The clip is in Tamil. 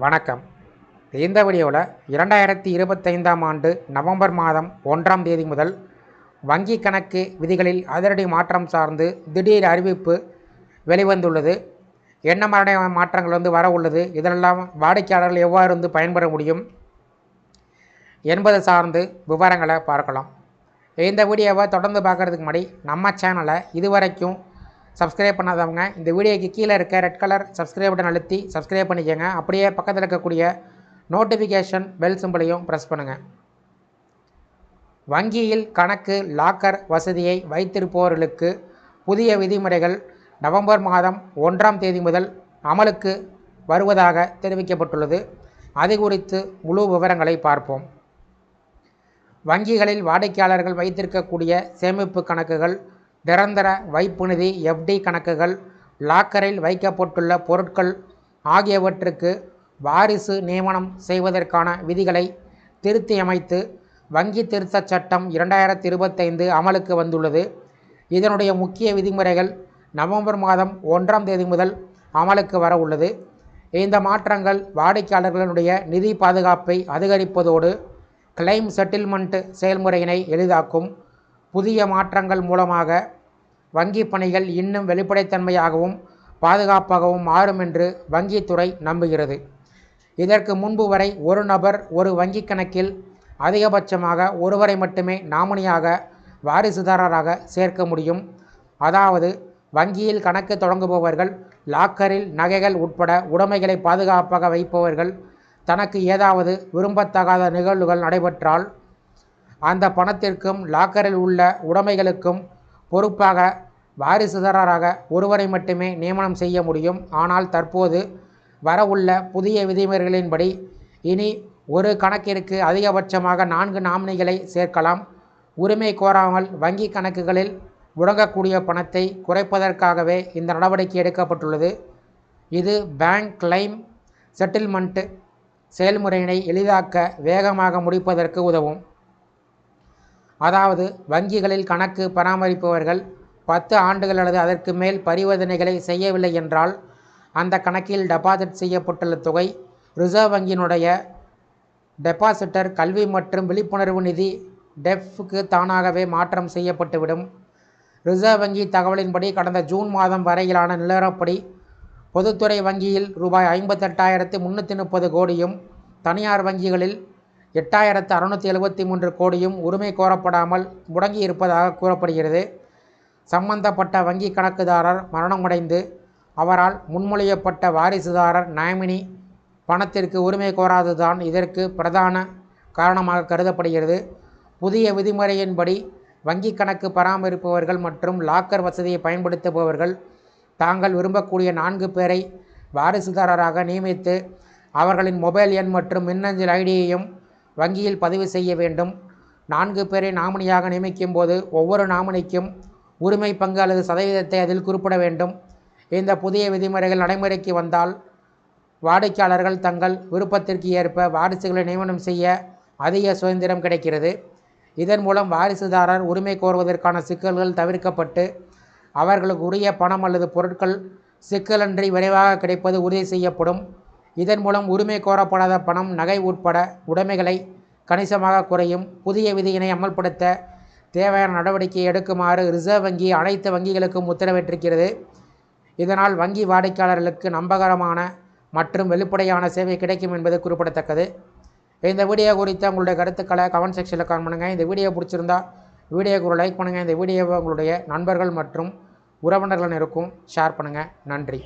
வணக்கம். இந்த வீடியோவில் 2025ஆம் ஆண்டு நவம்பர் மாதம் 1ஆம் தேதி முதல் வங்கி கணக்கு விதிகளில் அதிரடி மாற்றம் சார்ந்து திடீர் அறிவிப்பு வெளிவந்துள்ளது. என்ன மாதிரியான மாற்றங்கள் வர உள்ளது, இதெல்லாம் வாடிக்கையாளர்கள் எவ்வாறு பயன்பெற முடியும் என்பது சார்ந்து விவரங்களை பார்க்கலாம். இந்த வீடியோவை தொடர்ந்து பார்க்குறதுக்கு முன்னாடி நம்ம சேனலை இதுவரைக்கும் சப்ஸ்கிரைப் பண்ணாதவங்க இந்த வீடியோக்கு கீழே இருக்க ரெட் கலர் சப்ஸ்கிரைப் பட்டன் அழுத்தி சப்ஸ்கிரைப் பண்ணிக்கோங்க. அப்படியே பக்கத்தில் இருக்கக்கூடிய நோட்டிஃபிகேஷன் பெல் சிம்பிளையும் ப்ரெஸ் பண்ணுங்கள். வங்கியில் கணக்கு லாக்கர் வசதியை வைத்திருப்பவர்களுக்கு புதிய விதிமுறைகள் நவம்பர் மாதம் 1ஆம் தேதி முதல் அமலுக்கு வருவதாக தெரிவிக்கப்பட்டுள்ளது. அது குறித்து முழு விவரங்களை பார்ப்போம். வங்கிகளில் வாடிக்கையாளர்கள் வைத்திருக்கக்கூடிய சேமிப்பு கணக்குகள், நிரந்தர வைப்பு நிதி எஃப்டி கணக்குகள், லாக்கரில் வைக்கப்பட்டுள்ள பொருட்கள் ஆகியவற்றுக்கு வாரிசு நியமனம் செய்வதற்கான விதிகளை திருத்தியமைத்து வங்கி திருத்தச் சட்டம் 2025 அமலுக்கு வந்துள்ளது. இதனுடைய முக்கிய விதிமுறைகள் நவம்பர் மாதம் 1ஆம் தேதி முதல் அமலுக்கு வர உள்ளது. இந்த மாற்றங்கள் வாடிக்கையாளர்களுடைய நிதி பாதுகாப்பை அதிகரிப்பதோடு கிளைம் செட்டில்மெண்ட் செயல்முறையினை எளிதாக்கும். புதிய மாற்றங்கள் மூலமாக வங்கி பணிகள் இன்னும் வெளிப்படைத்தன்மையாகவும் பாதுகாப்பாகவும் மாறும் என்று வங்கித்துறை நம்புகிறது. இதற்கு முன்பு வரை ஒரு நபர் ஒரு வங்கி கணக்கில் அதிகபட்சமாக ஒருவரை மட்டுமே நாமினியாக வாரிசுதாரராக சேர்க்க முடியும். அதாவது வங்கியில் கணக்கு தொடங்குபவர்கள், லாக்கரில் நகைகள் உட்பட உடைமைகளை பாதுகாப்பாக வைப்பவர்கள், தனக்கு ஏதாவது விரும்பத்தகாத நிகழ்வுகள் நடைபெற்றால் அந்த பணத்திற்கும் லாக்கரில் உள்ள உடைமைகளுக்கும் பொறுப்பாக வாரிசுதாரராக ஒருவரை மட்டுமே நியமனம் செய்ய முடியும். ஆனால் தற்போது வரவுள்ள புதிய விதிமுறைகளின்படி இனி ஒரு கணக்கிற்கு அதிகபட்சமாக 4 நாமினிகளை சேர்க்கலாம். உரிமை கோராமல் வங்கி கணக்குகளில் முடங்கக்கூடிய பணத்தை குறைப்பதற்காகவே இந்த நடவடிக்கை எடுக்கப்பட்டுள்ளது. இது பேங்க் கிளைம் செட்டில்மெண்ட் செயல்முறையினை எளிதாக்க, வேகமாக முடிப்பதற்கு உதவும். அதாவது வங்கிகளில் கணக்கு பராமரிப்பவர்கள் 10 ஆண்டுகள் அல்லது அதற்கு மேல் பரிவர்த்தனைகளை செய்யவில்லை என்றால் அந்த கணக்கில் டெபாசிட் செய்யப்பட்டுள்ள தொகை ரிசர்வ் வங்கியினுடைய டெபாசிட்டர் கல்வி மற்றும் விழிப்புணர்வு நிதி டெஃப்க்கு தானாகவே மாற்றம் செய்யப்பட்டுவிடும். ரிசர்வ் வங்கி தகவலின்படி கடந்த ஜூன் மாதம் வரையிலான நிலவரப்படி பொதுத்துறை வங்கியில் ரூபாய் 58,330 கோடியும், தனியார் வங்கிகளில் 8,673 கோடியும் உரிமை கோரப்படாமல் முடங்கி இருப்பதாக கூறப்படுகிறது. சம்பந்தப்பட்ட வங்கி கணக்குதாரர் மரணமடைந்து அவரால் முன்மொழியப்பட்ட வாரிசுதாரர் நாமினி பணத்திற்கு உரிமை கோராததுதான் இதற்கு பிரதான காரணமாக கருதப்படுகிறது. புதிய விதிமுறையின்படி வங்கி கணக்கு பராமரிப்பவர்கள் மற்றும் லாக்கர் வசதியை பயன்படுத்துபவர்கள் தாங்கள் விரும்பக்கூடிய 4 பேரை வாரிசுதாரராக நியமித்து அவர்களின் மொபைல் எண் மற்றும் மின்னஞ்சல் ஐடியையும் வங்கியில் பதிவு செய்ய வேண்டும். 4 பேரை நாமினியாக நியமிக்கும் போது ஒவ்வொரு நாமினிக்கும் உரிமை பங்கு அல்லது சதவீதத்தை அதில் குறிப்பிட வேண்டும். இந்த புதிய விதிமுறைகள் நடைமுறைக்கு வந்தால் வாடிக்கையாளர்கள் தங்கள் விருப்பத்திற்கு ஏற்ப வாரிசுகளை நியமனம் செய்ய அதிக சுதந்திரம் கிடைக்கிறது. இதன் மூலம் வாரிசுதாரர் உரிமை கோருவதற்கான சிக்கல்கள் தவிர்க்கப்பட்டு அவர்களுக்கு உரிய பணம் அல்லது பொருட்கள் சிக்கலின்றி விரைவாக கிடைப்பது உறுதி செய்யப்படும். இதன் மூலம் உரிமை கோரப்படாத பணம், நகை உட்பட உடைமைகளை கணிசமாக குறையும். புதிய விதியினை அமல்படுத்த தேவையான நடவடிக்கையை எடுக்குமாறு ரிசர்வ் வங்கி அனைத்து வங்கிகளுக்கும் உத்தரவிட்டிருக்கிறது. இதனால் வங்கி வாடிக்கையாளர்களுக்கு நம்பகரமான மற்றும் வெளிப்படையான சேவை கிடைக்கும் என்பது குறிப்பிடத்தக்கது. இந்த வீடியோ குறித்த உங்களுடைய கருத்துக்களை கமெண்ட் செக்ஷனில் கமெண்ட் பண்ணுங்கள். இந்த வீடியோ பிடிச்சிருந்தா வீடியோக்கு ஒரு லைக் பண்ணுங்கள். இந்த வீடியோவை உங்களுடைய நண்பர்கள் மற்றும் உறவினர்கள் இருக்கும் ஷேர் பண்ணுங்கள். நன்றி.